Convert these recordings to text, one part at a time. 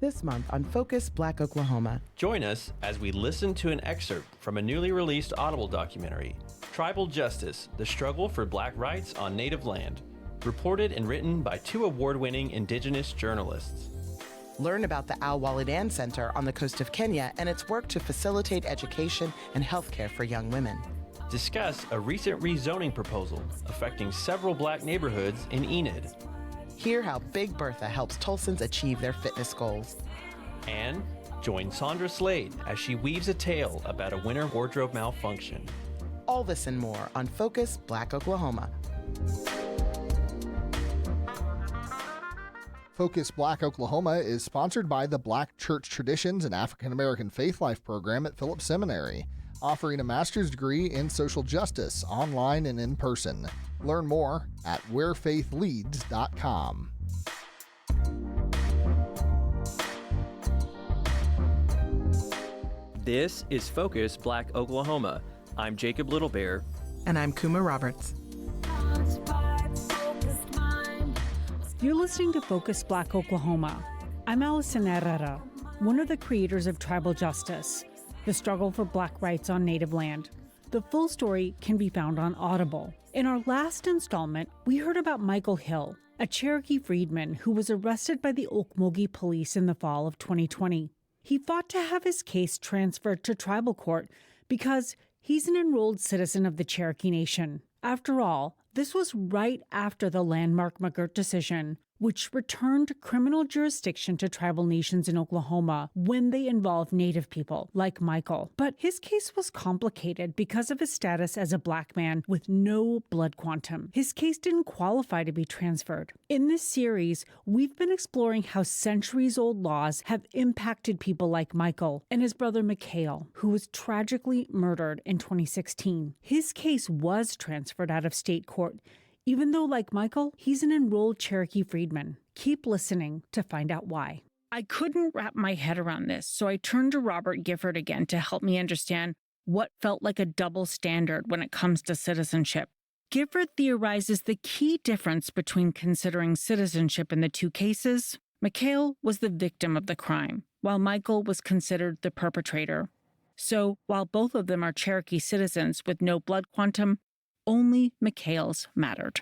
This month on Focus Black Oklahoma. Join us as we listen to an excerpt from a newly released Audible documentary, Tribal Justice, The Struggle for Black Rights on Native Land, reported and written by 2 award-winning indigenous journalists. Learn about the Al Walidan Center on the coast of Kenya and its work to facilitate education and healthcare for young women. Discuss a recent rezoning proposal affecting several black neighborhoods in Enid. Hear how Big Bertha helps Tulsans achieve their fitness goals. And join Sandra Slade as she weaves a tale about a winter wardrobe malfunction. All this and more on Focus Black Oklahoma. Focus Black Oklahoma is sponsored by the Black Church Traditions and African American Faith Life program at Phillips Seminary, offering a master's degree in social justice online and in person. Learn more at wherefaithleads.com. This is Focus Black Oklahoma. I'm Jacob Littlebear. And I'm Kuma Roberts. You're listening to Focus Black Oklahoma. I'm Allison Herrera, one of the creators of Tribal Justice, the struggle for Black rights on Native land. The full story can be found on Audible. In our last installment, we heard about Michael Hill, a Cherokee freedman who was arrested by the Okmulgee police in the fall of 2020. He fought to have his case transferred to tribal court because he's an enrolled citizen of the Cherokee Nation. After all, this was right after the landmark McGirt decision, which returned criminal jurisdiction to tribal nations in Oklahoma when they involved Native people, like Michael. But his case was complicated because of his status as a Black man with no blood quantum. His case didn't qualify to be transferred. In this series, we've been exploring how centuries-old laws have impacted people like Michael and his brother Mikhail, who was tragically murdered in 2016. His case was transferred out of state court, even though, like Michael, he's an enrolled Cherokee freedman. Keep listening to find out why. I couldn't wrap my head around this, so I turned to Robert Gifford again to help me understand what felt like a double standard when it comes to citizenship. Gifford theorizes the key difference between considering citizenship in the two cases. Mikhail was the victim of the crime, while Michael was considered the perpetrator. So, while both of them are Cherokee citizens with no blood quantum, only Mikhail's mattered.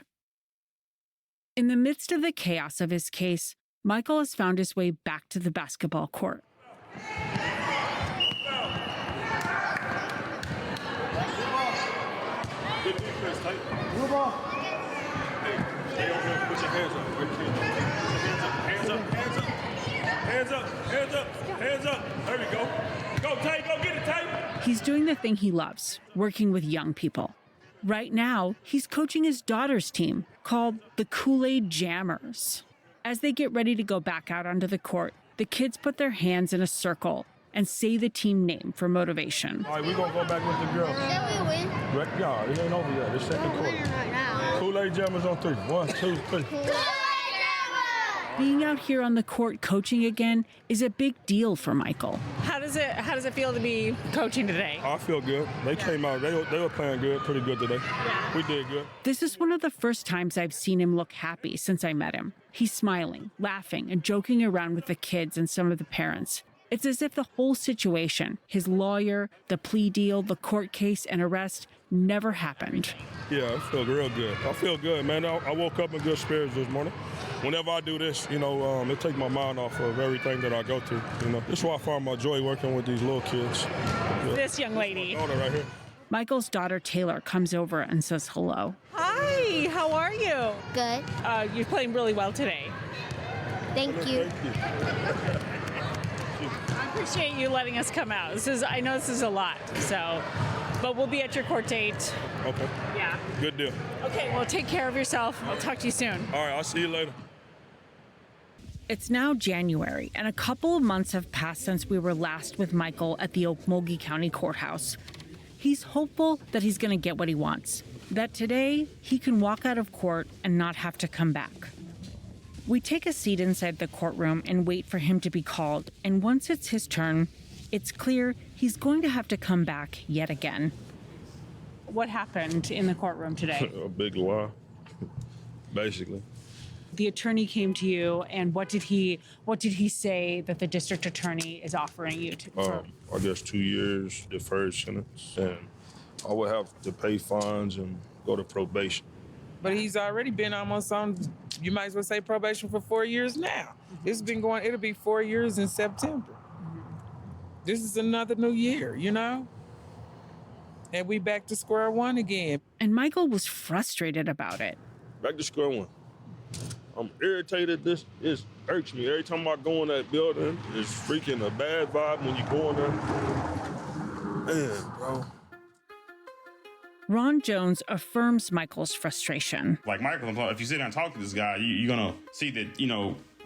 In the midst of the chaos of his case, Michael has found his way back to the basketball court. Move on. Stay over here. Put your hands up. Hands up. Hands up. Hands up. Hands up. Hands up. There we go. Go, Tay. Go get it, Tay. He's doing the thing he loves, working with young people. Right now, he's coaching his daughter's team, called the Kool-Aid Jammers. As they get ready to go back out onto the court, the kids put their hands in a circle and say the team name for motivation. All right, we're going to go back with the girls. Can we win? Yeah, it ain't over yet. It's second quarter. Right now. Kool-Aid Jammers on 3. 1, 2, 3. Being out here on the court coaching again is a big deal for Michael. How does it feel to be coaching today? I feel good. They came out. They were playing good, pretty good today. Yeah. We did good. This is one of the first times I've seen him look happy since I met him. He's smiling, laughing, and joking around with the kids and some of the parents. It's as if the whole situation, his lawyer, the plea deal, the court case, and arrest, never happened. Yeah, I feel real good. I feel good, man. I woke up in good spirits this morning. Whenever I do this, it takes my mind off of everything that I go through. This is why I find my joy working with these little kids. Yeah. This young lady. My daughter right here. Michael's daughter, Taylor, comes over and says hello. Hi, how are you? Good. You're playing really well today. Thank you. I appreciate you letting us come out. I know this is a lot, but we'll be at your court date. Okay. Yeah. Good deal. Okay, well, take care of yourself. I'll talk to you soon. All right, I'll see you later. It's now January, and a couple of months have passed since we were last with Michael at the Okmulgee County Courthouse. He's hopeful that he's going to get what he wants, that today he can walk out of court and not have to come back. We take a seat inside the courtroom and wait for him to be called, and once it's his turn, it's clear he's going to have to come back yet again. What happened in the courtroom today? A big lie, basically. The attorney came to you, and what did he say that the district attorney is offering you to? I guess 2 years deferred sentence, and I would have to pay fines and go to probation. But he's already been almost on, you might as well say probation for 4 years now. It'll be 4 years in September. This is another new year, you know? And we back to square one again. And Michael was frustrated about it. Back to square one. I'm irritated. This irks me. Every time I go in that building, it's freaking a bad vibe when you go in there. Man, bro. Ron Jones affirms Michael's frustration. Like Michael, if you sit down and talk to this guy, you're going to see that,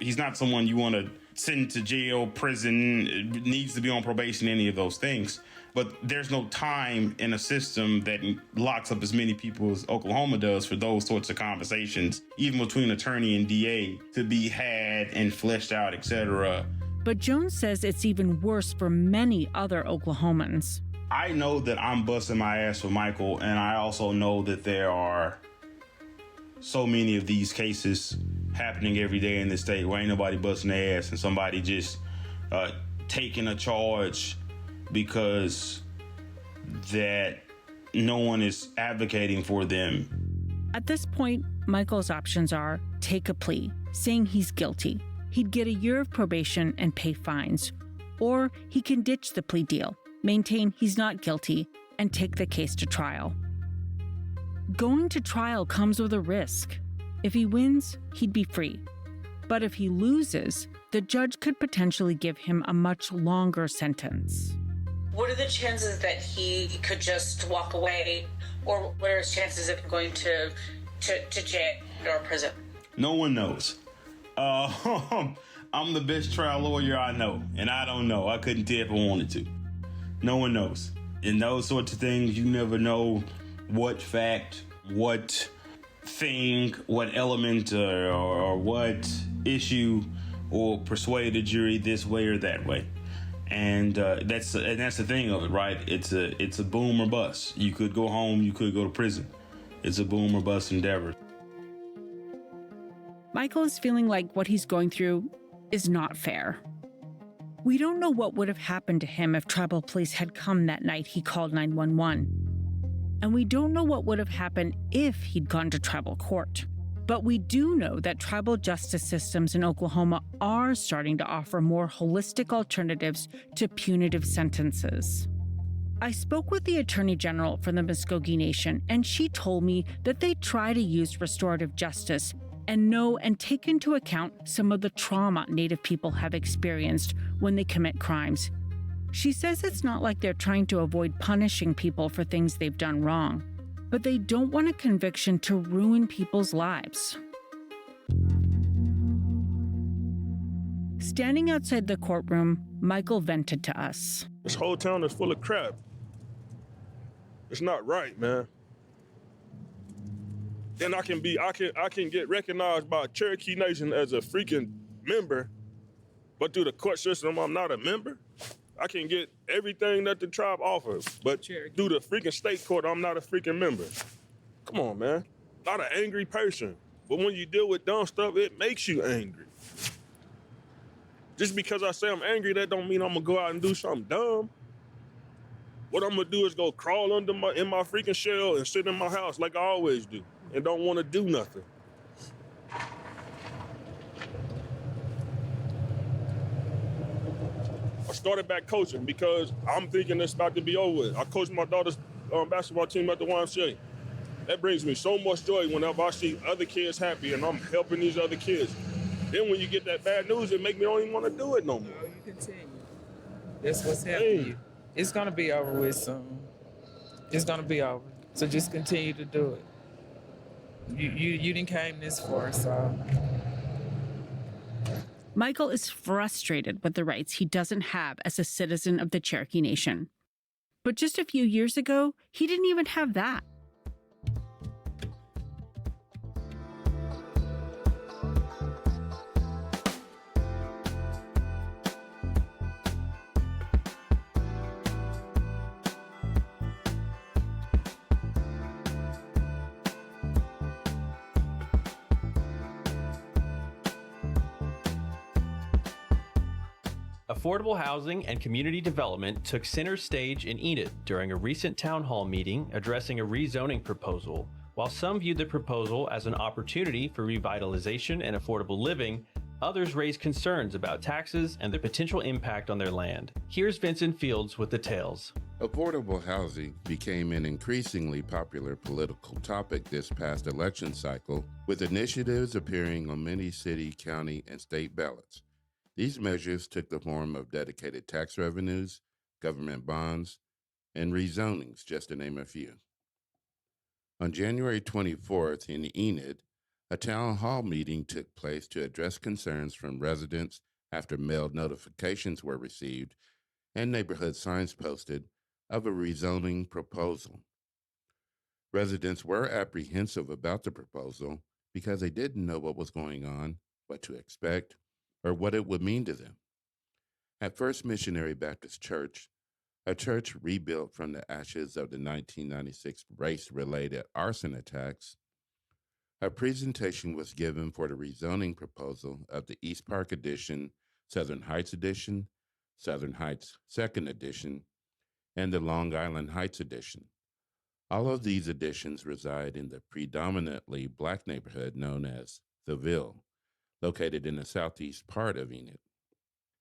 he's not someone you want to send to jail, prison, needs to be on probation, any of those things. But there's no time in a system that locks up as many people as Oklahoma does for those sorts of conversations, even between attorney and DA, to be had and fleshed out, etc. But Jones says it's even worse for many other Oklahomans. I know that I'm busting my ass for Michael, and I also know that there are so many of these cases happening every day in the state where ain't nobody busting their ass and somebody just taking a charge because that no one is advocating for them. At this point, Michael's options are take a plea, saying he's guilty. He'd get a year of probation and pay fines. Or he can ditch the plea deal, maintain he's not guilty, and take the case to trial. Going to trial comes with a risk. If he wins, he'd be free. But if he loses, the judge could potentially give him a much longer sentence. What are the chances that he could just walk away, or what are his chances of him going to jail or prison? No one knows. I'm the best trial lawyer I know, and I don't know. I couldn't tell if I wanted to. No one knows. In those sorts of things, you never know what fact, what thing, what element, or what issue will persuade a jury this way or that way. And that's the thing of it, right? It's a boom or bust. You could go home, you could go to prison. It's a boom or bust endeavor. Michael is feeling like what he's going through is not fair. We don't know what would have happened to him if tribal police had come that night he called 911. And we don't know what would have happened if he'd gone to tribal court. But we do know that tribal justice systems in Oklahoma are starting to offer more holistic alternatives to punitive sentences. I spoke with the Attorney General for the Cherokee Nation, and she told me that they try to use restorative justice and know and take into account some of the trauma Native people have experienced when they commit crimes. She says it's not like they're trying to avoid punishing people for things they've done wrong, but they don't want a conviction to ruin people's lives. Standing outside the courtroom, Michael vented to us. This whole town is full of crap. It's not right, man. Then I can get recognized by Cherokee Nation as a freaking member, but through the court system, I'm not a member. I can get everything that the tribe offers, but through the freaking state court, I'm not a freaking member. Come on, man. Not an angry person, but when you deal with dumb stuff, it makes you angry. Just because I say I'm angry, that don't mean I'm gonna go out and do something dumb. What I'm gonna do is go crawl in my freaking shell and sit in my house like I always do, and don't want to do nothing. I started back coaching because I'm thinking it's about to be over with. I coached my daughter's basketball team at the YMCA. That brings me so much joy whenever I see other kids happy and I'm helping these other kids. Then when you get that bad news, it makes me don't even want to do it no more. No, you continue. That's what's happening to you. It's going to be over with soon. It's going to be over. So just continue to do it. You didn't came this far, so... Michael is frustrated with the rights he doesn't have as a citizen of the Cherokee Nation. But just a few years ago, he didn't even have that. Affordable housing and community development took center stage in Enid during a recent town hall meeting addressing a rezoning proposal. While some viewed the proposal as an opportunity for revitalization and affordable living, others raised concerns about taxes and the potential impact on their land. Here's Venson Fields with details. Affordable housing became an increasingly popular political topic this past election cycle, with initiatives appearing on many city, county, and state ballots. These measures took the form of dedicated tax revenues, government bonds, and rezonings, just to name a few. On January 24th in Enid, a town hall meeting took place to address concerns from residents after mailed notifications were received and neighborhood signs posted of a rezoning proposal. Residents were apprehensive about the proposal because they didn't know what was going on, what to expect, or what it would mean to them. At First Missionary Baptist Church, a church rebuilt from the ashes of the 1996 race-related arson attacks, a presentation was given for the rezoning proposal of the East Park Edition, Southern Heights Edition, Southern Heights Second Edition, and the Long Island Heights Edition. All of these editions reside in the predominantly Black neighborhood known as the Ville, located in the southeast part of Enid.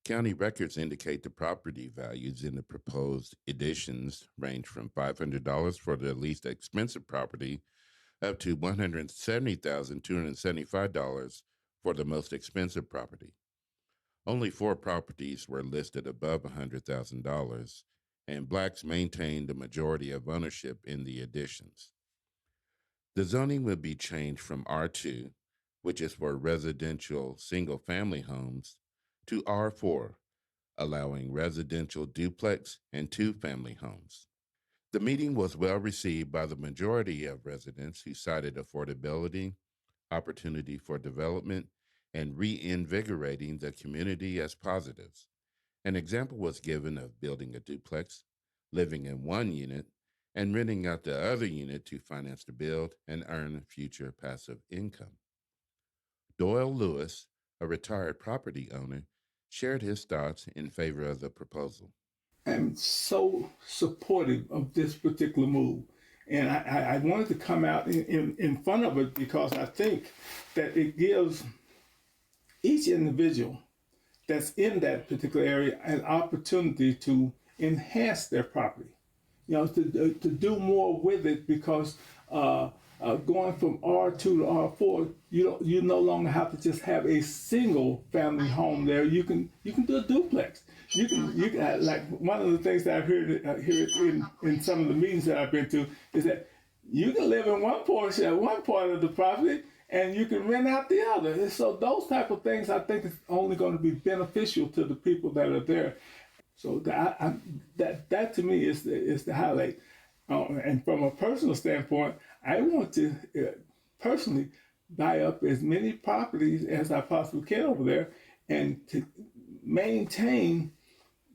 County records indicate the property values in the proposed editions range from $500 for the least expensive property up to $170,275 for the most expensive property. Only 4 properties were listed above $100,000, and Blacks maintained the majority of ownership in the additions. The zoning would be changed from R2, which is for residential single-family homes, to R4, allowing residential duplex and 2-family homes. The meeting was well received by the majority of residents who cited affordability, opportunity for development, and reinvigorating the community as positives. An example was given of building a duplex, living in one unit, and renting out the other unit to finance the build and earn future passive income. Doyle Lewis, a retired property owner, shared his thoughts in favor of the proposal. I'm so supportive of this particular move. And I wanted to come out in front of it because I think that it gives each individual that's in that particular area an opportunity to enhance their property, to do more with it, because going from R2 to R4, you no longer have to just have a single family home there. You can do a duplex. You can like one of the things that I've heard in some of the meetings that I've been to is that you can live in one part of the property and you can rent out the other. And so those type of things, I think, is only going to be beneficial to the people that are there. So that to me is the highlight. And from a personal standpoint, I want to personally buy up as many properties as I possibly can over there, and to maintain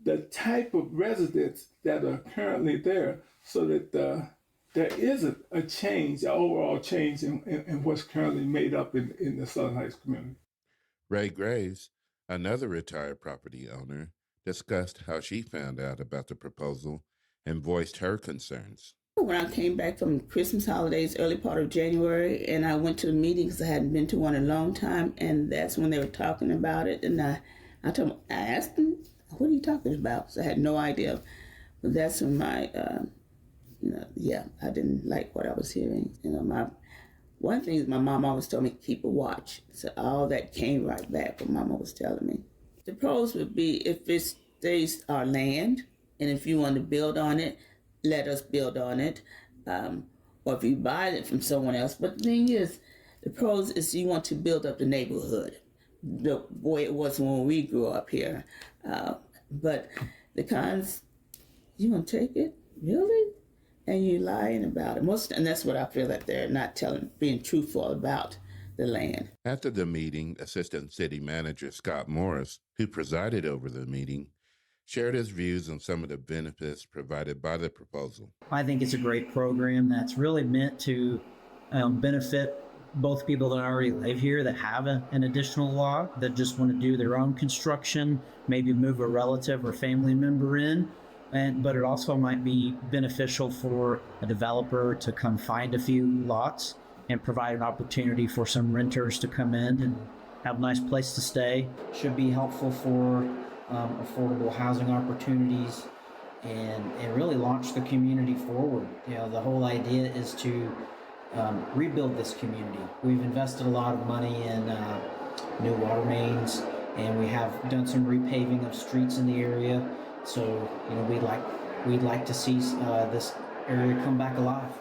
the type of residents that are currently there, so that there isn't a change, an overall change in what's currently made up in the Southern Heights community. Ray Graves, another retired property owner, discussed how she found out about the proposal and voiced her concerns. When I came back from Christmas holidays, early part of January, and I went to the meeting because I hadn't been to one in a long time, and that's when they were talking about it. And I asked them, "What are you talking about?" So I had no idea. But that's when I didn't like what I was hearing. One thing is my mom always told me to keep a watch. So all that came right back what Mama was telling me. The pros would be if it stays our land, and if you want to build on it, let us build on it, or if you buy it from someone else. But the thing is, the pros is you want to build up the neighborhood the way it was when we grew up here. But the cons, you want to take it? Really? And you lying about it. And that's what I feel, that they're not being truthful about the land. After the meeting, Assistant City Manager Scott Morris, who presided over the meeting, shared his views on some of the benefits provided by the proposal. I think it's a great program that's really meant to benefit both people that already live here that have an additional lot that just want to do their own construction, maybe move a relative or family member in. But it also might be beneficial for a developer to come find a few lots and provide an opportunity for some renters to come in and have a nice place to stay. Should be helpful for affordable housing opportunities and really launch the community forward. You know, the whole idea is to rebuild this community. We've invested a lot of money in new water mains, and we have done some repaving of streets in the area. So, you know, we'd like to see this area come back alive.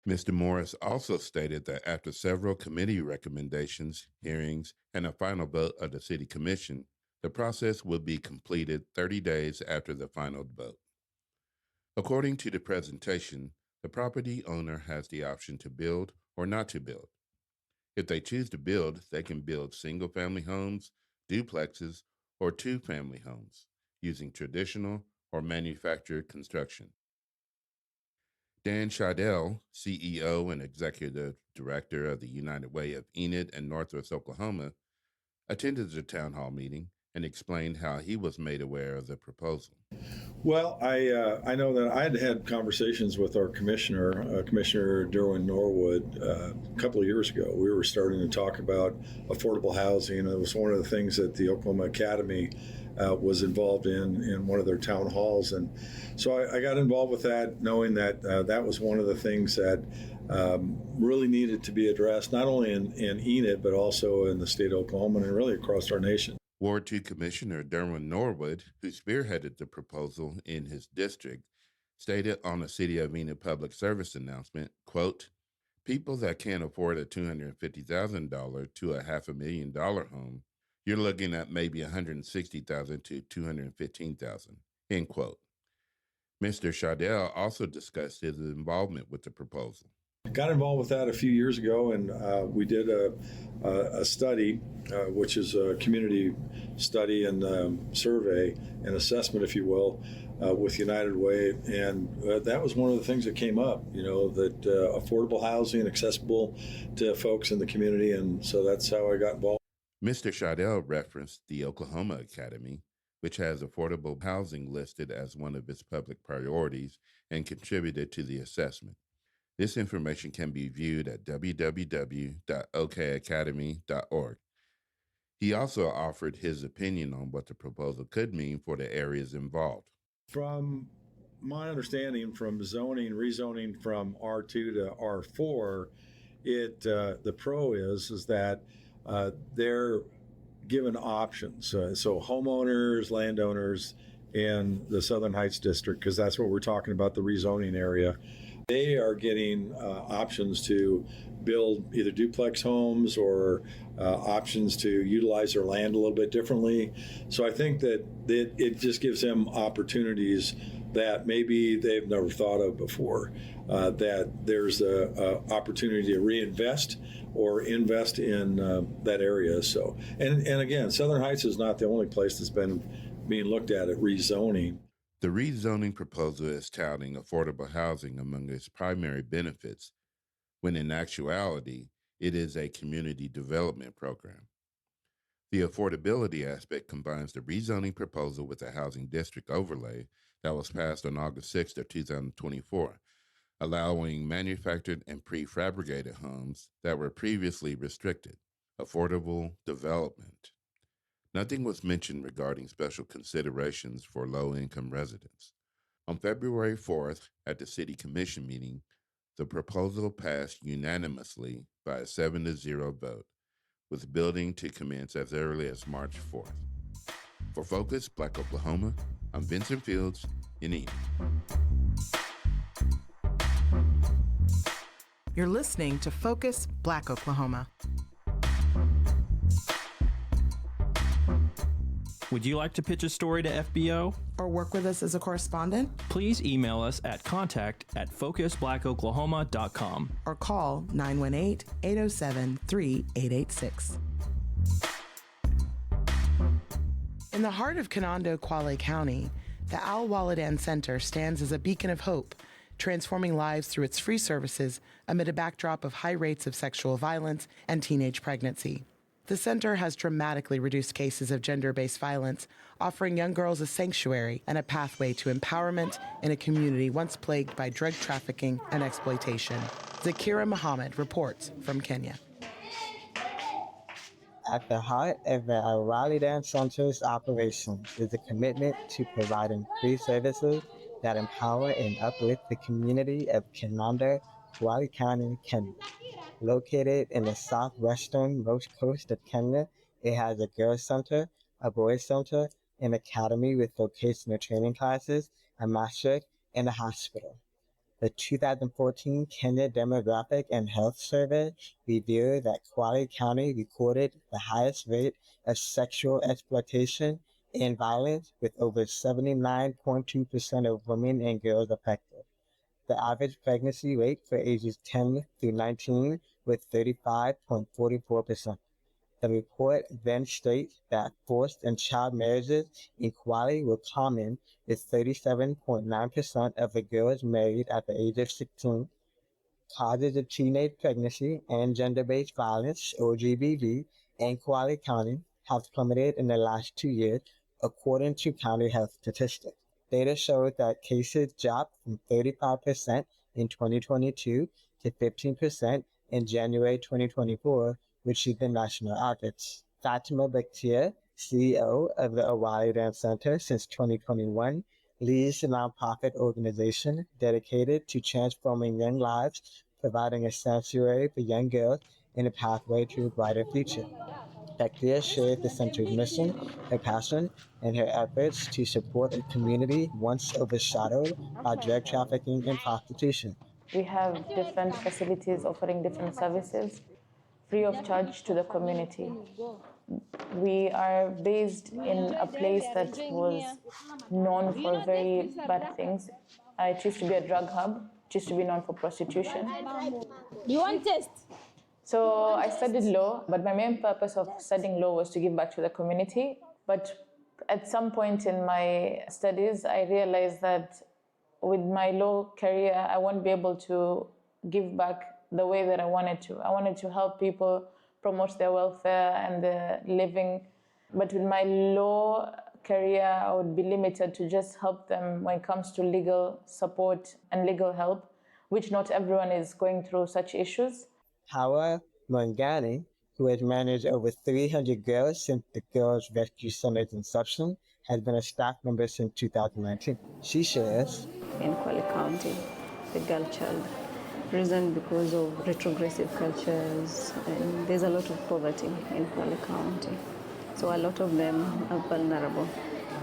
Mr. Morris also stated that after several committee recommendations, hearings, and a final vote of the City Commission, the process will be completed 30 days after the final vote. According to the presentation, the property owner has the option to build or not to build. If they choose to build, they can build single-family homes, duplexes, or two-family homes using traditional or manufactured construction. Dan Scheidel, CEO and Executive Director of the United Way of Enid and Northwest Oklahoma, attended the town hall meeting and explained how he was made aware of the proposal. Well, I know that I had conversations with our commissioner, Commissioner Derwin Norwood, a couple of years ago. We were starting to talk about affordable housing. It was one of the things that the Oklahoma Academy was involved in one of their town halls. And so I got involved with that, knowing that that was one of the things that really needed to be addressed, not only in Enid, but also in the state of Oklahoma and really across our nation. Ward 2 Commissioner Derwin Norwood, who spearheaded the proposal in his district, stated on a City of Enid public service announcement, quote, "People that can't afford a $250,000 to a $500,000 home, you're looking at maybe $160,000 to $215,000, end quote. Mr. Scheidel also discussed his involvement with the proposal. Got involved with that a few years ago, and we did a study, which is a community study and survey and assessment, if you will, with United Way, and that was one of the things that came up, you know, that affordable housing, accessible to folks in the community, and so that's how I got involved. Mr. Scheidel referenced the Oklahoma Academy, which has affordable housing listed as one of its public priorities and contributed to the assessment. This information can be viewed at www.okacademy.org. He also offered his opinion on what the proposal could mean for the areas involved. From my understanding, from rezoning from R2 to R4, the pro is that they're given options. So homeowners, landowners in the Southern Heights District, because that's what we're talking about, the rezoning area, they are getting options to build either duplex homes or options to utilize their land a little bit differently. So I think that it just gives them opportunities that maybe they've never thought of before, that there's a opportunity to reinvest or invest in that area. So, and again, Southern Heights is not the only place that's been being looked at rezoning. The rezoning proposal is touting affordable housing among its primary benefits, when in actuality, it is a community development program. The affordability aspect combines the rezoning proposal with a housing district overlay that was passed on August 6th of 2024, allowing manufactured and prefabricated homes that were previously restricted. Affordable development. Nothing was mentioned regarding special considerations for low-income residents. On February 4th, at the City Commission meeting, the proposal passed unanimously by a 7-0 vote, with building to commence as early as March 4th. For Focus Black Oklahoma, I'm Venson Fields in Enid. You're listening to Focus Black Oklahoma. Would you like to pitch a story to FBO? Or work with us as a correspondent? Please email us at contact@focusblackoklahoma.com. Or call 918-807-3886. In the heart of Canando, Quale County, the Al Waladan Center stands as a beacon of hope transforming lives through its free services amid a backdrop of high rates of sexual violence and teenage pregnancy. The center has dramatically reduced cases of gender-based violence, offering young girls a sanctuary and a pathway to empowerment in a community once plagued by drug trafficking and exploitation. Zakira Muhammad reports from Kenya. At the heart of the Awalidan Center's operation is a commitment to providing free services that empower and uplift the community of Kinanda, Kwale County, Kenya. Located in the southwesternmost coast of Kenya, it has a girls' center, a boys' center, an academy with vocational training classes, a mosque, and a hospital. The 2014 Kenya Demographic and Health Survey revealed that Kwale County recorded the highest rate of sexual exploitation and violence, with over 79.2% of women and girls affected. The average pregnancy rate for ages 10 through 19 was 35.44%. The report then states that forced and child marriages in Kwale were common, with 37.9% of the girls married at the age of 16. Causes of teenage pregnancy and gender-based violence, or GBV, in Kwale County have plummeted in the last 2 years, according to county health statistics. Data shows that cases dropped from 35% in 2022 to 15% in January 2024, which is the national average. Fatima Bakhtir, CEO of the Awalidan Center since 2021, leads a nonprofit organization dedicated to transforming young lives, providing a sanctuary for young girls and a pathway to a brighter future. Bakhtir shared the center's mission, her passion, and her efforts to support a community once overshadowed by drug trafficking and prostitution. We have different facilities offering different services free of charge to the community. We are based in a place that was known for very bad things. It used to be a drug hub, it used to be known for prostitution. You want test? So I studied law, but my main purpose of studying law was to give back to the community. But at some point in my studies, I realized that with my law career, I won't be able to give back the way that I wanted to. I wanted to help people promote their welfare and their living. But with my law career, I would be limited to just help them when it comes to legal support and legal help, which not everyone is going through such issues. Hawa Mangani, who has managed over 300 girls since the Girls Rescue Center's inception, has been a staff member since 2019. She shares, in Kwale County, the girl child, reason because of retrogressive cultures, and there's a lot of poverty in Kwale County. So a lot of them are vulnerable.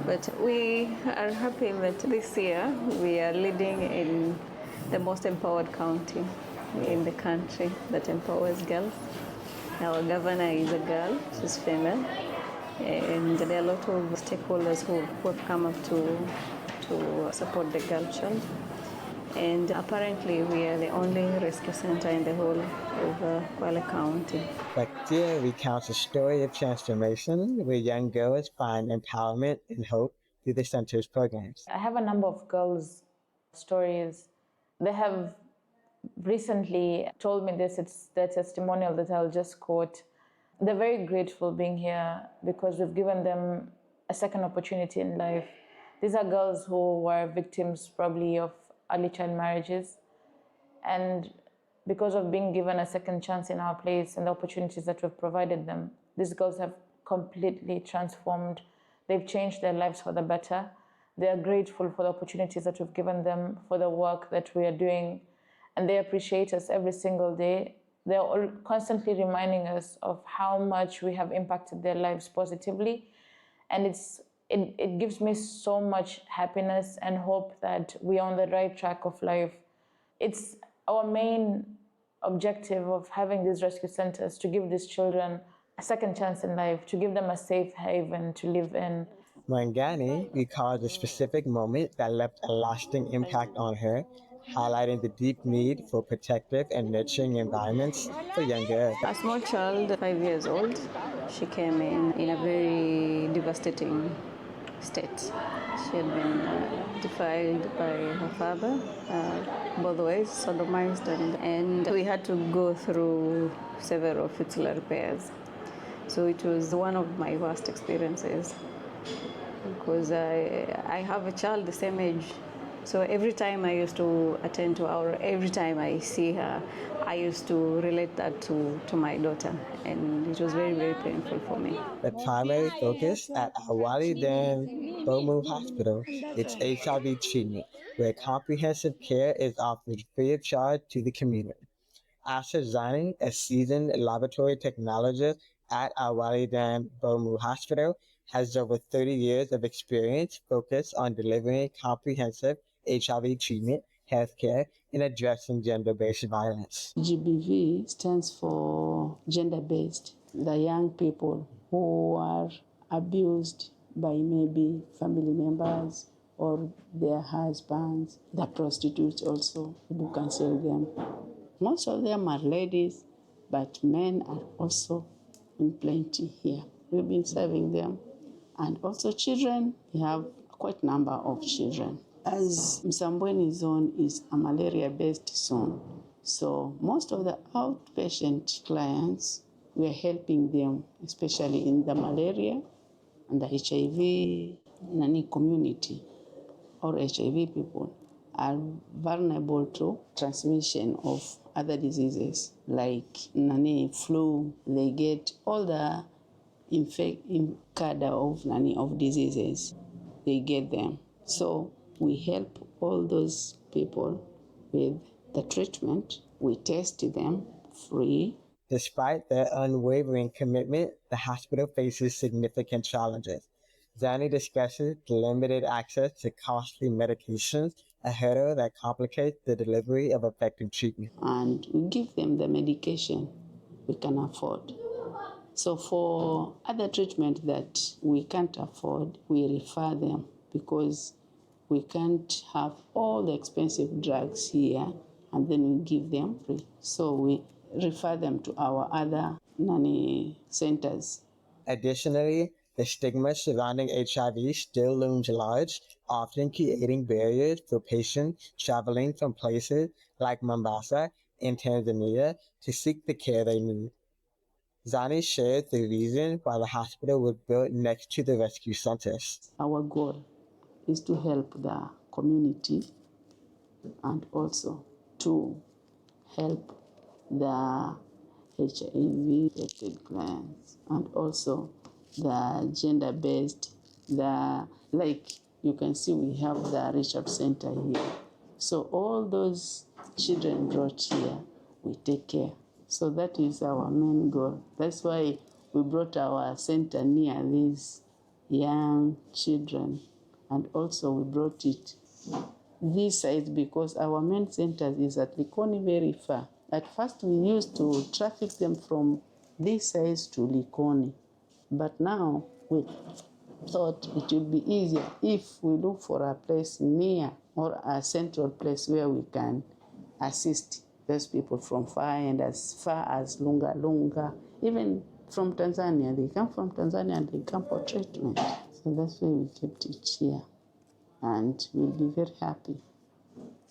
But we are happy that this year we are leading in the most empowered county in the country that empowers girls. Our governor is a girl, she's female, and there are a lot of stakeholders who have come up to support the girl child. And apparently we are the only rescue center in the whole of Kwale County. Bakhtir recounts a story of transformation where young girls find empowerment and hope through the center's programs. I have a number of girls' stories. They have recently told me this, it's their testimonial that I'll just quote. They're very grateful being here because we've given them a second opportunity in life. These are girls who were victims probably of early child marriages. And because of being given a second chance in our place and the opportunities that we've provided them, these girls have completely transformed. They've changed their lives for the better. They are grateful for the opportunities that we've given them, for the work that we are doing, and they appreciate us every single day. They're all constantly reminding us of how much we have impacted their lives positively. And it gives me so much happiness and hope that we're on the right track of life. It's our main objective of having these rescue centers, to give these children a second chance in life, to give them a safe haven to live in. Mangani recalls a specific moment that left a lasting impact on her, highlighting the deep need for protective and nurturing environments for young girls. A small child, 5 years old, she came in a very devastating state. She had been defiled by her father, both ways, sodomized, and we had to go through several fertility repairs. So it was one of my worst experiences because I have a child the same age. So every time I used to attend to her, every time I see her, I used to relate that to my daughter, and it was very, very painful for me. The primary focus at Awali Dan Bomu Hospital is HIV treatment, where comprehensive care is offered free of charge to the community. After joining a seasoned laboratory technologist at Awali Dan Bomu Hospital, has over 30 years of experience focused on delivering comprehensive HIV treatment, healthcare, and addressing gender-based violence. GBV stands for gender-based. The young people who are abused by maybe family members or their husbands, the prostitutes also, who can sell them. Most of them are ladies, but men are also in plenty here. We've been serving them. And also children, we have quite a number of children. As Msambweni zone is a malaria-based zone, so most of the outpatient clients, we are helping them, especially in the malaria and the HIV community, or HIV people are vulnerable to transmission of other diseases like flu. They get all the of diseases, they get them. So we help all those people with the treatment. We test them free. Despite their unwavering commitment, the hospital faces significant challenges. Zani discusses the limited access to costly medications, a hurdle that complicates the delivery of effective treatment. And we give them the medication we can afford. So for other treatment that we can't afford, we refer them because we can't have all the expensive drugs here and then we give them free. So we refer them to our other centers. Additionally, the stigma surrounding HIV still looms large, often creating barriers for patients traveling from places like Mombasa in Tanzania to seek the care they need. Zani shared the reason why the hospital was built next to the rescue centers. Our goal is to help the community and also to help the HIV-affected clients and also the gender-based, like you can see we have the research center here. So all those children brought here, we take care. So that is our main goal. That's why we brought our center near these young children. And also we brought it this side because our main center is at Likoni very far. At first we used to traffic them from this side to Likoni. But now we thought it would be easier if we look for a place near or a central place where we can assist those people from far and as far as Lunga, even from Tanzania. They come from Tanzania and they come for treatment. So that's why we kept it here. And we'll be very happy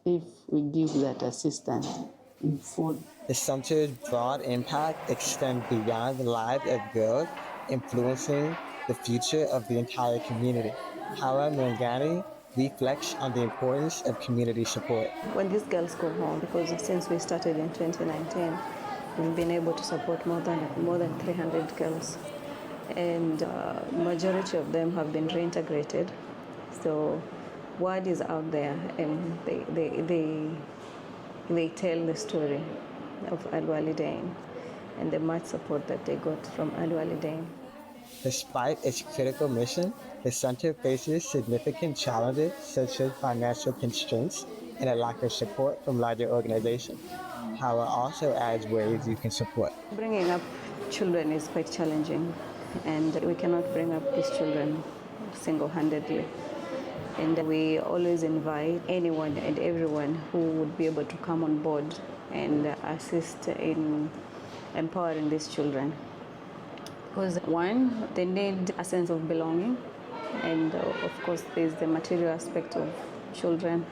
if we give that assistance in full. The center's broad impact extends beyond the lives of girls, influencing the future of the entire community. Hawa Mangani reflects on the importance of community support. When these girls go home, because since we started in 2019, we've been able to support more than 300 girls, and majority of them have been reintegrated. So word is out there, and they tell the story of Al-Walidain and the much support that they got from Al-Walidain. Despite its critical mission, the center faces significant challenges such as financial constraints and a lack of support from larger organizations. Hawa also adds ways you can support. Bringing up children is quite challenging, and we cannot bring up these children single-handedly. And we always invite anyone and everyone who would be able to come on board and assist in empowering these children. Because one, they need a sense of belonging. And of course, there's the material aspect of children.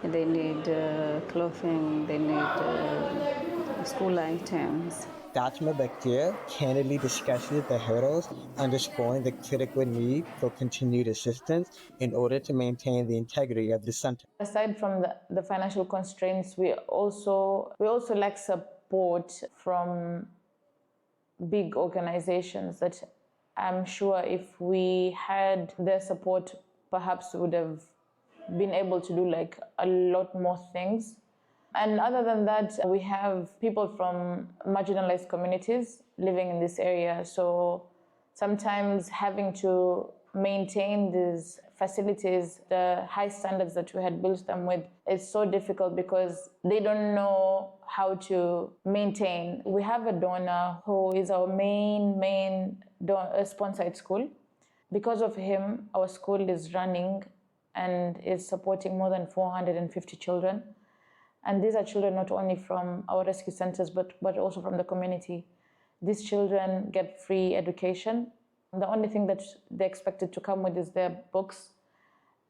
They need clothing, they need school items. Dr. Bakir candidly discusses the hurdles, underscoring the critical need for continued assistance in order to maintain the integrity of the center. Aside from the financial constraints, we also lack support from big organizations that I'm sure if we had their support, perhaps we would have been able to do like a lot more things. And other than that, we have people from marginalized communities living in this area. So sometimes having to maintain these facilities, the high standards that we had built them with, is so difficult because they don't know how to maintain. We have a donor who is our main sponsor at school. Because of him, our school is running and is supporting more than 450 children. And these are children not only from our rescue centers, but also from the community. These children get free education. The only thing that they're expected to come with is their books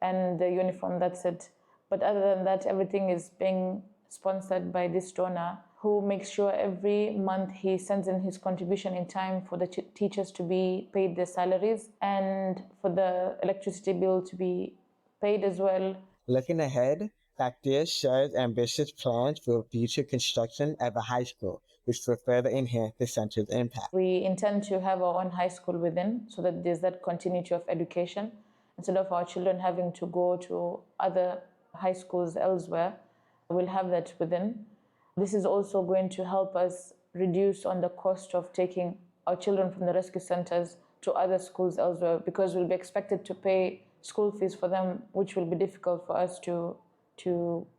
and the uniform, that's it. But other than that, everything is being sponsored by this donor who makes sure every month he sends in his contribution in time for the teachers to be paid their salaries and for the electricity bill to be paid as well. Looking ahead, Bakir shares ambitious plans for future construction at the high school, which will further enhance the center's impact. We intend to have our own high school within so that there's that continuity of education. Instead of our children having to go to other high schools elsewhere, we'll have that within. This is also going to help us reduce on the cost of taking our children from the rescue centers to other schools elsewhere, because we'll be expected to pay school fees for them, which will be difficult for us to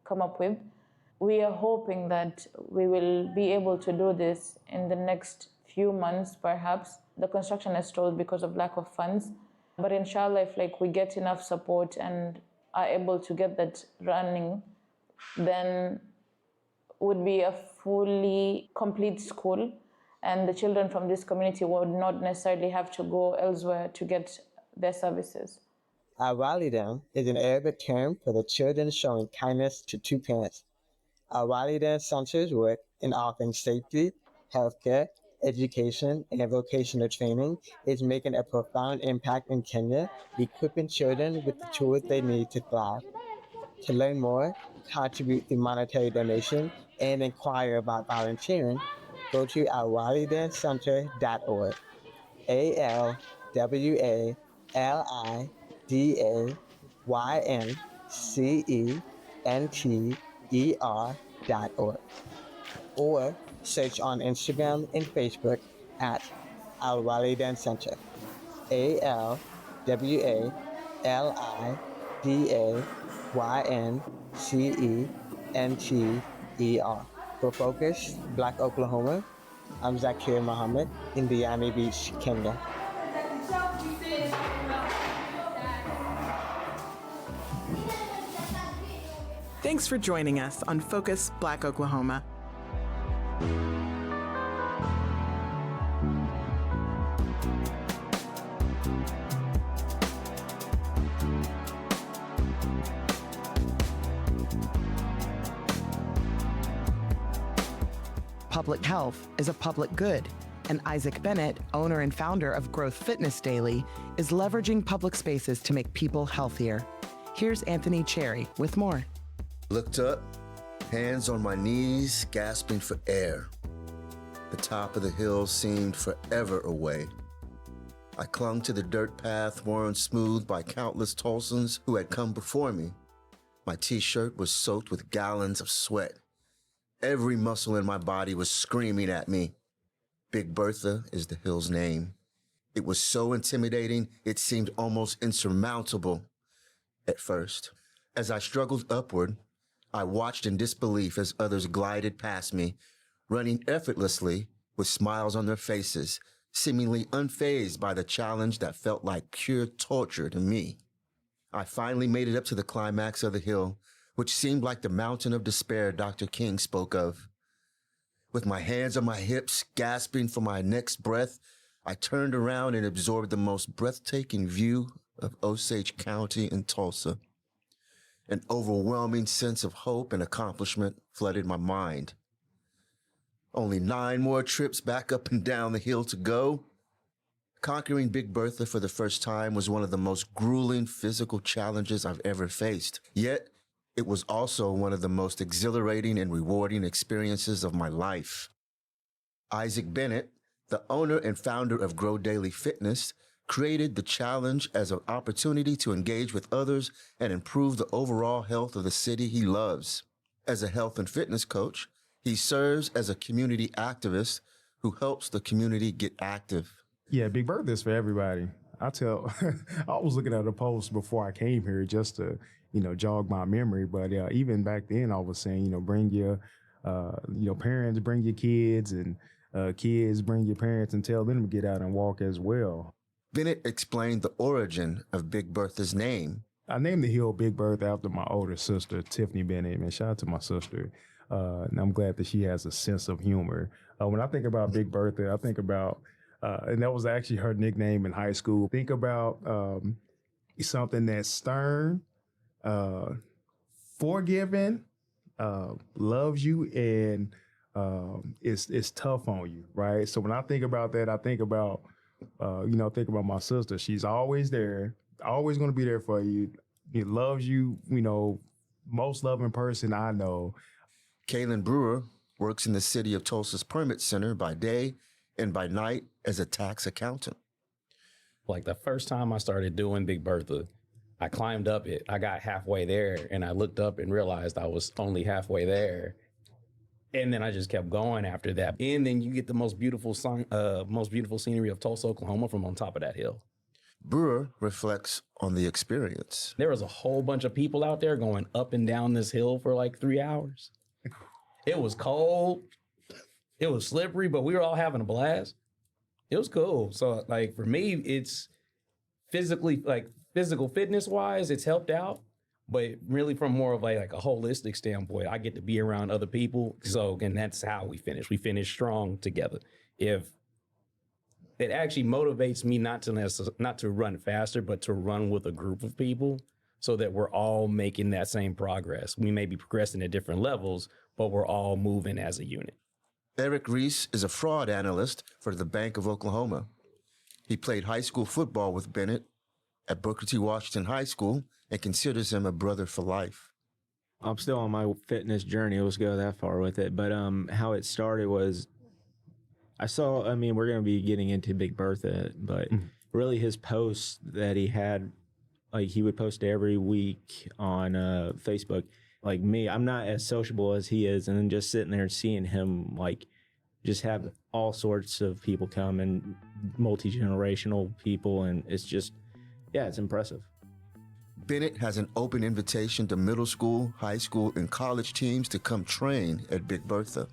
come up with. We are hoping that we will be able to do this in the next few months, perhaps. The construction is stalled because of lack of funds. But inshallah, if we get enough support and are able to get that running, then would be a fully complete school, and the children from this community would not necessarily have to go elsewhere to get their services. Al-Walidain is an Arabic term for the children showing kindness to two parents. Al-Walidain centers work in offering safety, healthcare, education, and vocational training is making a profound impact in Kenya, equipping children with the tools they need to thrive. To learn more, contribute through monetary donation, and inquire about volunteering, go to alwalidaincenter.org. ALWALIDAINCENTER.org. Or search on Instagram and Facebook at Al Walidain Center. ALWALIDAINCENTER. For Focus, Black Oklahoma, I'm Zakir Muhammad in Diani Beach, Kenya. Thanks for joining us on Focus Black Oklahoma. Public health is a public good, and Isaac Bennett, owner and founder of Growth Fitness Daily, is leveraging public spaces to make people healthier. Here's Anthony Cherry with more. Looked up, hands on my knees, gasping for air. The top of the hill seemed forever away. I clung to the dirt path worn smooth by countless Tulsans who had come before me. My t-shirt was soaked with gallons of sweat. Every muscle in my body was screaming at me. Big Bertha is the hill's name. It was so intimidating, it seemed almost insurmountable at first. As I struggled upward, I watched in disbelief as others glided past me, running effortlessly with smiles on their faces, seemingly unfazed by the challenge that felt like pure torture to me. I finally made it up to the climax of the hill, which seemed like the mountain of despair Dr. King spoke of. With my hands on my hips, gasping for my next breath, I turned around and absorbed the most breathtaking view of Osage County in Tulsa. An overwhelming sense of hope and accomplishment flooded my mind. Only 9 more trips back up and down the hill to go. Conquering Big Bertha for the first time was one of the most grueling physical challenges I've ever faced. Yet, it was also one of the most exhilarating and rewarding experiences of my life. Isaac Bennett, the owner and founder of Grow Daily Fitness, created the challenge as an opportunity to engage with others and improve the overall health of the city he loves. As a health and fitness coach, he serves as a community activist who helps the community get active. Yeah, Big Bertha is for everybody. I was looking at a post before I came here just to, jog my memory. But even back then, I was saying, bring your, parents, bring your kids, and kids, bring your parents, and tell them to get out and walk as well. Bennett explained the origin of Big Bertha's name. I named the hill Big Bertha after my older sister, Tiffany Bennett. Man, shout out to my sister. And I'm glad that she has a sense of humor. When I think about Big Bertha, I think about, and that was actually her nickname in high school. Think about something that's stern, forgiving, loves you, and is tough on you, right? So when I think about that, I think about, think about my sister. She's always there, always going to be there for you. He loves you, most loving person I know. Kaylin Brewer works in the City of Tulsa's Permit Center by day and by night as a tax accountant. Like the first time I started doing Big Bertha, I climbed up it. I got halfway there and I looked up and realized I was only halfway there. And then I just kept going after that. And then you get the most beautiful scenery of Tulsa, Oklahoma from on top of that hill. Brewer reflects on the experience. There was a whole bunch of people out there going up and down this hill for like 3 hours. It was cold. It was slippery, but we were all having a blast. It was cool. So like for me, it's physical fitness wise, it's helped out. But really from more of like a holistic standpoint, I get to be around other people. So, and that's how we finish. We finish strong together. If it actually motivates me not to run faster, but to run with a group of people so that we're all making that same progress. We may be progressing at different levels, but we're all moving as a unit. Eric Reese is a fraud analyst for the Bank of Oklahoma. He played high school football with Bennett at Booker T. Washington High School and considers him a brother for life. I'm still on my fitness journey. Let's go that far with it. But how it started was we're going to be getting into Big Bertha, but really his posts that he had, like he would post every week on Facebook. Like me, I'm not as sociable as he is. And then just sitting there and seeing him like just have all sorts of people come and multi-generational people. And it's just, it's impressive. Bennett has an open invitation to middle school, high school, and college teams to come train at Big Bertha.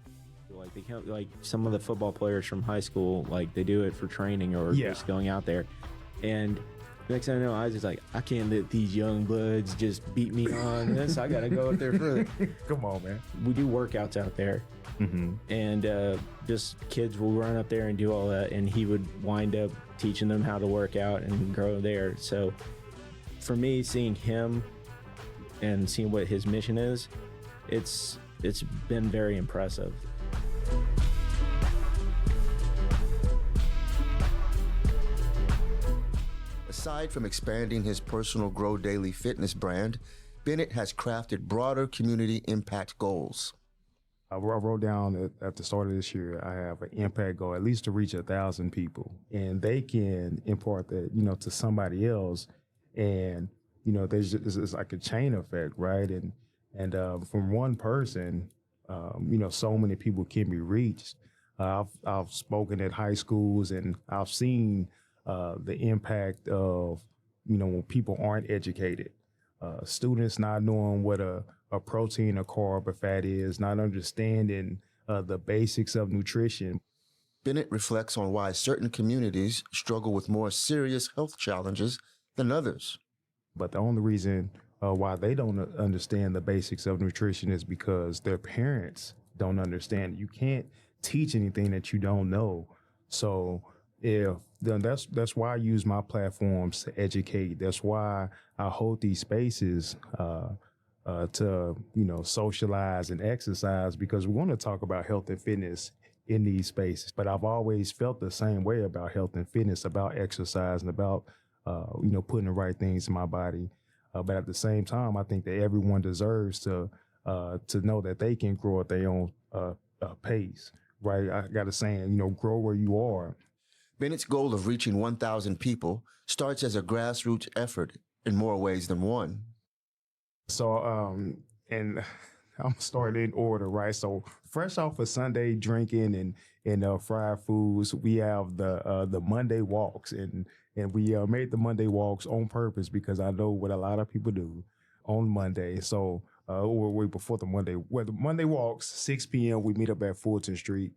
Like they come, like some of the football players from high school, like they do it for training or just going out there. And next thing I know, I was just like, I can't let these young bloods just beat me on this. I got to go out there further. Come on, man. We do workouts out there. And just kids will run up there and do all that. And he would wind up teaching them how to work out and grow there. So for me, seeing him and seeing what his mission is, it's been very impressive. Aside from expanding his personal Grow Daily Fitness brand, Bennett has crafted broader community impact goals. I wrote down at the start of this year, I have an impact goal, at least to reach 1,000 people. And they can impart that, to somebody else. And, it's like a chain effect, right? And from one person, so many people can be reached. I've spoken at high schools and I've seen the impact of, when people aren't educated, students not knowing what a protein, a carb, a fat is, not understanding the basics of nutrition. Bennett reflects on why certain communities struggle with more serious health challenges than others. But the only reason why they don't understand the basics of nutrition is because their parents don't understand. You can't teach anything that you don't know. So if, then that's why I use my platforms to educate. That's why I hold these spaces to socialize and exercise, because we want to talk about health and fitness in these spaces. But I've always felt the same way about health and fitness, about exercise, and about putting the right things in my body. But at the same time, I think that everyone deserves to know that they can grow at their own pace. Right? I got a saying, grow where you are. Bennett's goal of reaching 1,000 people starts as a grassroots effort in more ways than one. So, and I'm starting in order, right? So, fresh off of Sunday drinking and fried foods, we have the Monday walks, and we made the Monday walks on purpose because I know what a lot of people do on Monday. So, before the Monday walks, 6 p.m. we meet up at Fulton Street,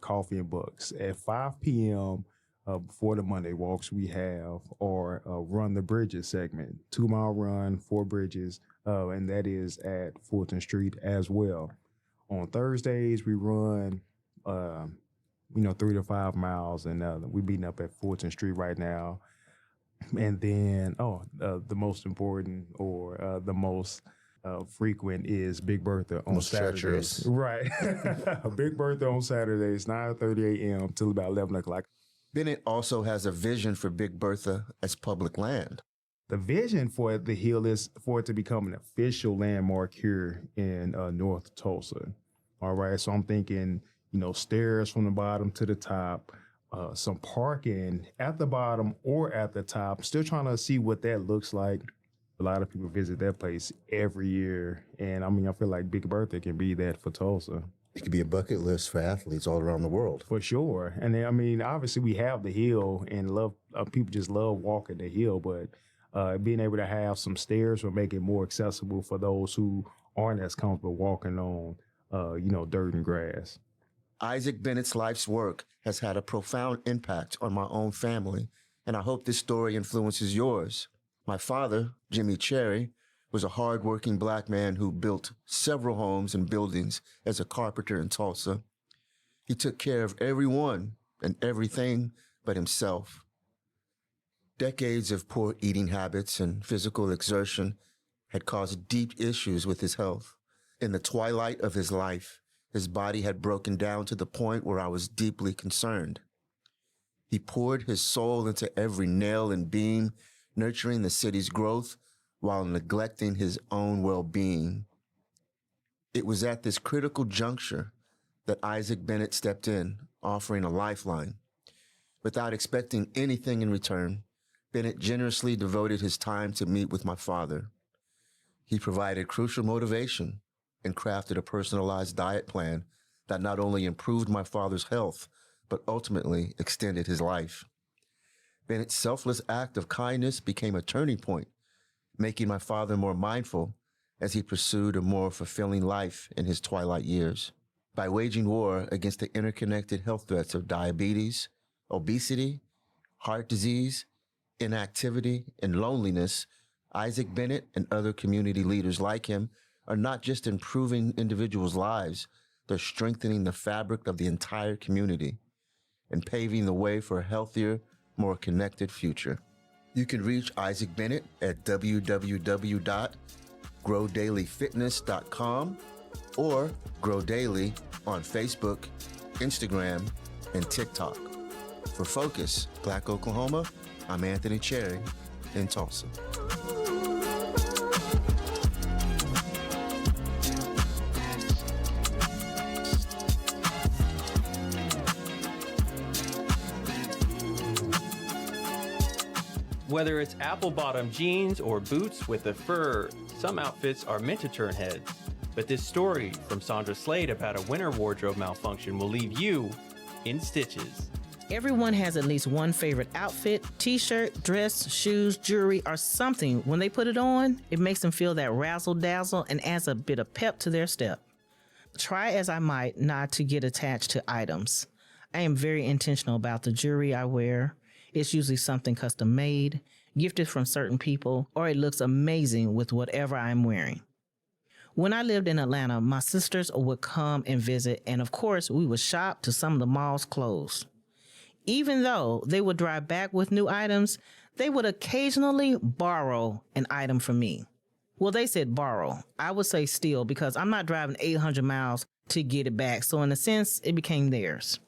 Coffee and Bucks. At 5 p.m. Before the Monday walks, we have our Run the Bridges segment, 2-mile run, 4 bridges, and that is at Fulton Street as well. On Thursdays, we run, 3 to 5 miles, and we're meeting up at Fulton Street right now. And then, the most important or the most frequent is Big Bertha on Saturdays. Right. Big Bertha on Saturdays, 9:30 a.m. till about 11 o'clock. Bennett also has a vision for Big Bertha as public land. The vision for the hill is for it to become an official landmark here in North Tulsa. All right. So I'm thinking, stairs from the bottom to the top, some parking at the bottom or at the top. Still trying to see what that looks like. A lot of people visit that place every year. And I feel like Big Bertha can be that for Tulsa. It could be a bucket list for athletes all around the world. For sure. And then, obviously we have the hill and people just love walking the hill, but being able to have some stairs will make it more accessible for those who aren't as comfortable walking on, dirt and grass. Isaac Bennett's life's work has had a profound impact on my own family, and I hope this story influences yours. My father, Jimmy Cherry, was a hard-working Black man who built several homes and buildings as a carpenter in Tulsa. He took care of everyone and everything but himself. Decades of poor eating habits and physical exertion had caused deep issues with his health. In the twilight of his life, his body had broken down to the point where I was deeply concerned. He poured his soul into every nail and beam, nurturing the city's growth while neglecting his own well-being. It was at this critical juncture that Isaac Bennett stepped in, offering a lifeline. Without expecting anything in return, Bennett generously devoted his time to meet with my father. He provided crucial motivation and crafted a personalized diet plan that not only improved my father's health, but ultimately extended his life. Bennett's selfless act of kindness became a turning point, making my father more mindful as he pursued a more fulfilling life in his twilight years. By waging war against the interconnected health threats of diabetes, obesity, heart disease, inactivity, and loneliness, Isaac Bennett and other community leaders like him are not just improving individuals' lives, they're strengthening the fabric of the entire community and paving the way for a healthier, more connected future. You can reach Isaac Bennett at www.growdailyfitness.com or Grow Daily on Facebook, Instagram, and TikTok. For Focus, Black Oklahoma, I'm Anthony Cherry in Tulsa. Whether it's apple-bottom jeans or boots with the fur, some outfits are meant to turn heads. But this story from Sandra Slade about a winter wardrobe malfunction will leave you in stitches. Everyone has at least one favorite outfit, t-shirt, dress, shoes, jewelry, or something. When they put it on, it makes them feel that razzle-dazzle and adds a bit of pep to their step. Try as I might not to get attached to items. I am very intentional about the jewelry I wear. It's usually something custom made, gifted from certain people, or it looks amazing with whatever I'm wearing. When I lived in Atlanta, my sisters would come and visit, and of course, we would shop till some of the malls closed. Even though they would drive back with new items, they would occasionally borrow an item from me. Well, they said borrow. I would say steal because I'm not driving 800 miles to get it back. So in a sense, it became theirs.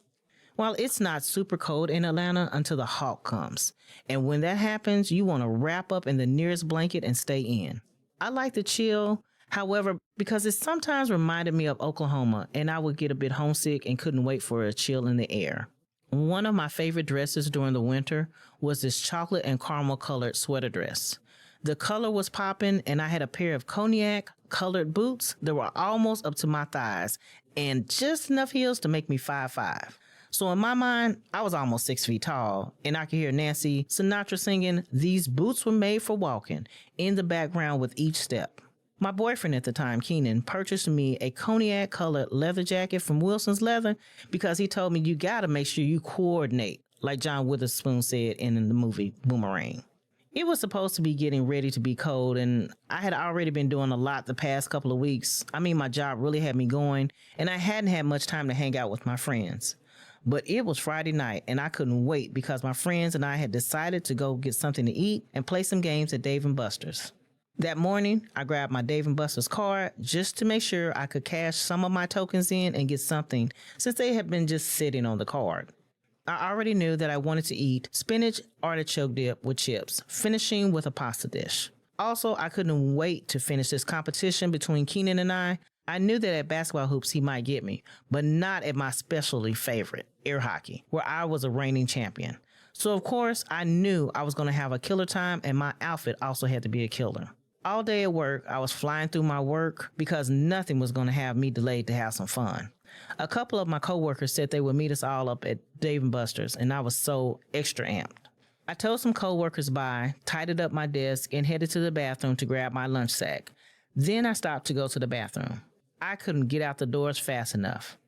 Well, it's not super cold in Atlanta until the hawk comes. And when that happens, you want to wrap up in the nearest blanket and stay in. I like to chill, however, because it sometimes reminded me of Oklahoma and I would get a bit homesick and couldn't wait for a chill in the air. One of my favorite dresses during the winter was this chocolate and caramel colored sweater dress. The color was popping and I had a pair of cognac colored boots that were almost up to my thighs and just enough heels to make me 5'5". So in my mind, I was almost 6 feet tall, and I could hear Nancy Sinatra singing, "These boots were made for walking," in the background with each step. My boyfriend at the time, Keenan, purchased me a cognac-colored leather jacket from Wilson's Leather because he told me you gotta make sure you coordinate, like John Witherspoon said in the movie Boomerang. It was supposed to be getting ready to be cold, and I had already been doing a lot the past couple of weeks. I mean, my job really had me going, and I hadn't had much time to hang out with my friends. But it was Friday night, and I couldn't wait because my friends and I had decided to go get something to eat and play some games at Dave & Buster's. That morning, I grabbed my Dave & Buster's card just to make sure I could cash some of my tokens in and get something since they had been just sitting on the card. I already knew that I wanted to eat spinach artichoke dip with chips, finishing with a pasta dish. Also, I couldn't wait to finish this competition between Keenan and I. I knew that at basketball hoops he might get me, but not at my specialty favorite, air hockey, where I was a reigning champion. So of course, I knew I was going to have a killer time and my outfit also had to be a killer. All day at work, I was flying through my work because nothing was going to have me delayed to have some fun. A couple of my coworkers said they would meet us all up at Dave & Buster's, and I was so extra amped. I told some coworkers bye, tidied up my desk, and headed to the bathroom to grab my lunch sack. Then I stopped to go to the bathroom. I couldn't get out the doors fast enough.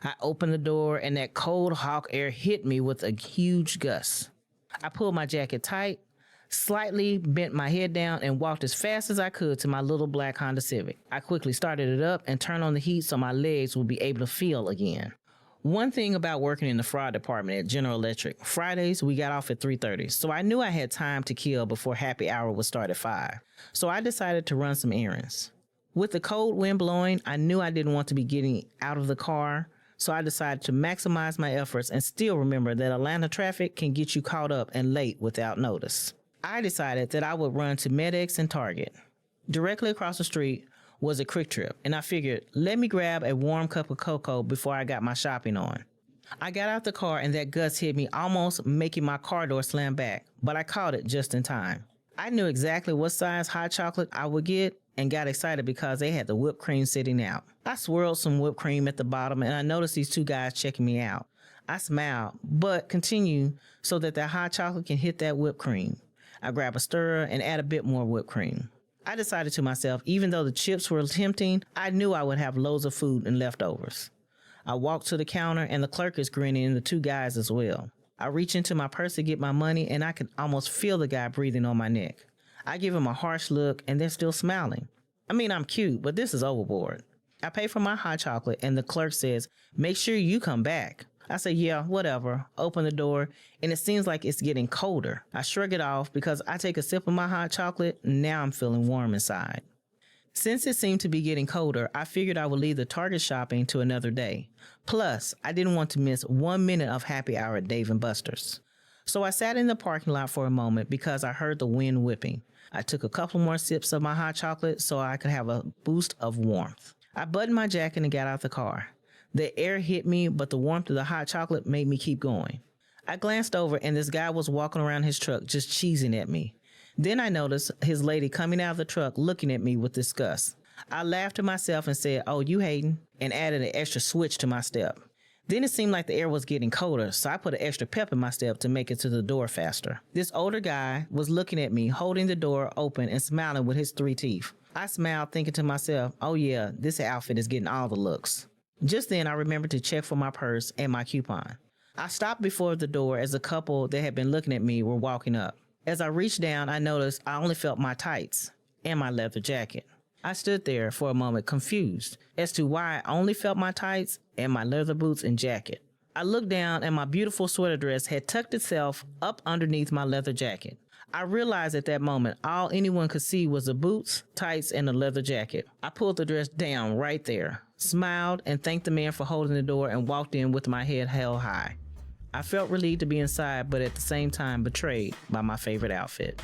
I opened the door and that cold hawk air hit me with a huge gust. I pulled my jacket tight, slightly bent my head down, and walked as fast as I could to my little black Honda Civic. I quickly started it up and turned on the heat so my legs would be able to feel again. One thing about working in the fraud department at General Electric, Fridays we got off at 3:30, so I knew I had time to kill before happy hour would start at 5. So I decided to run some errands. With the cold wind blowing, I knew I didn't want to be getting out of the car, so I decided to maximize my efforts and still remember that Atlanta traffic can get you caught up and late without notice. I decided that I would run to MedX and Target. Directly across the street was a Quick Trip, and I figured, let me grab a warm cup of cocoa before I got my shopping on. I got out the car and that gust hit me, almost making my car door slam back, but I caught it just in time. I knew exactly what size hot chocolate I would get and got excited because they had the whipped cream sitting out. I swirled some whipped cream at the bottom and I noticed these two guys checking me out. I smiled, but continued so that the hot chocolate can hit that whipped cream. I grab a stirrer and add a bit more whipped cream. I decided to myself, even though the chips were tempting, I knew I would have loads of food and leftovers. I walked to the counter and the clerk is grinning and the two guys as well. I reach into my purse to get my money and I can almost feel the guy breathing on my neck. I give him a harsh look and they're still smiling. I mean, I'm cute, but this is overboard. I pay for my hot chocolate and the clerk says, make sure you come back. I say, yeah, whatever. Open the door and it seems like it's getting colder. I shrug it off because I take a sip of my hot chocolate and now I'm feeling warm inside. Since it seemed to be getting colder, I figured I would leave the Target shopping to another day. Plus, I didn't want to miss 1 minute of happy hour at Dave & Buster's. So I sat in the parking lot for a moment because I heard the wind whipping. I took a couple more sips of my hot chocolate so I could have a boost of warmth. I buttoned my jacket and got out the car. The air hit me, but the warmth of the hot chocolate made me keep going. I glanced over and this guy was walking around his truck just cheesing at me. Then I noticed his lady coming out of the truck looking at me with disgust. I laughed to myself and said, oh, you hating, and added an extra switch to my step. Then it seemed like the air was getting colder, so I put an extra pep in my step to make it to the door faster. This older guy was looking at me, holding the door open and smiling with his 3 teeth. I smiled, thinking to myself, oh yeah, this outfit is getting all the looks. Just then, I remembered to check for my purse and my coupon. I stopped before the door as the couple that had been looking at me were walking up. As I reached down, I noticed I only felt my tights and my leather jacket. I stood there for a moment confused as to why I only felt my tights and my leather boots and jacket. I looked down and my beautiful sweater dress had tucked itself up underneath my leather jacket. I realized at that moment all anyone could see was the boots, tights, and the leather jacket. I pulled the dress down right there, smiled, and thanked the man for holding the door and walked in with my head held high. I felt relieved to be inside, but at the same time betrayed by my favorite outfit.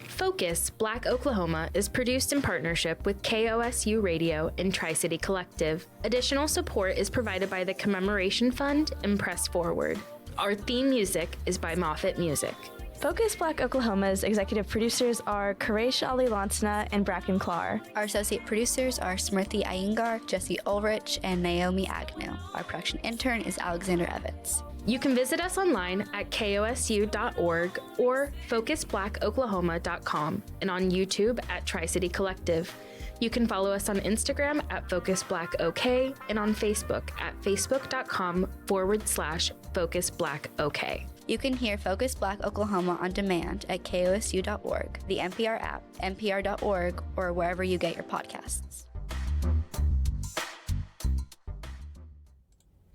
Focus, Black Oklahoma is produced in partnership with KOSU Radio and Tri-City Collective. Additional support is provided by the Commemoration Fund and Press Forward. Our theme music is by Moffat Music. Focus Black Oklahoma's executive producers are Karesh Ali Lansana and Bracken Clar. Our associate producers are Smriti Iyengar, Jesse Ulrich, and Naomi Agnew. Our production intern is Alexander Evans. You can visit us online at kosu.org or focusblackoklahoma.com and on YouTube at Tri-City Collective. You can follow us on Instagram at FocusBlackOK and on Facebook at facebook.com/FocusBlackOK. You can hear Focus Black Oklahoma on demand at kosu.org, the NPR app, npr.org, or wherever you get your podcasts.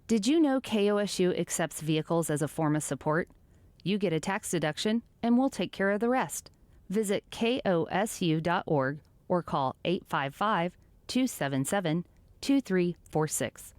Did you know KOSU accepts vehicles as a form of support? You get a tax deduction, and we'll take care of the rest. Visit kosu.org or call 855-277-2346.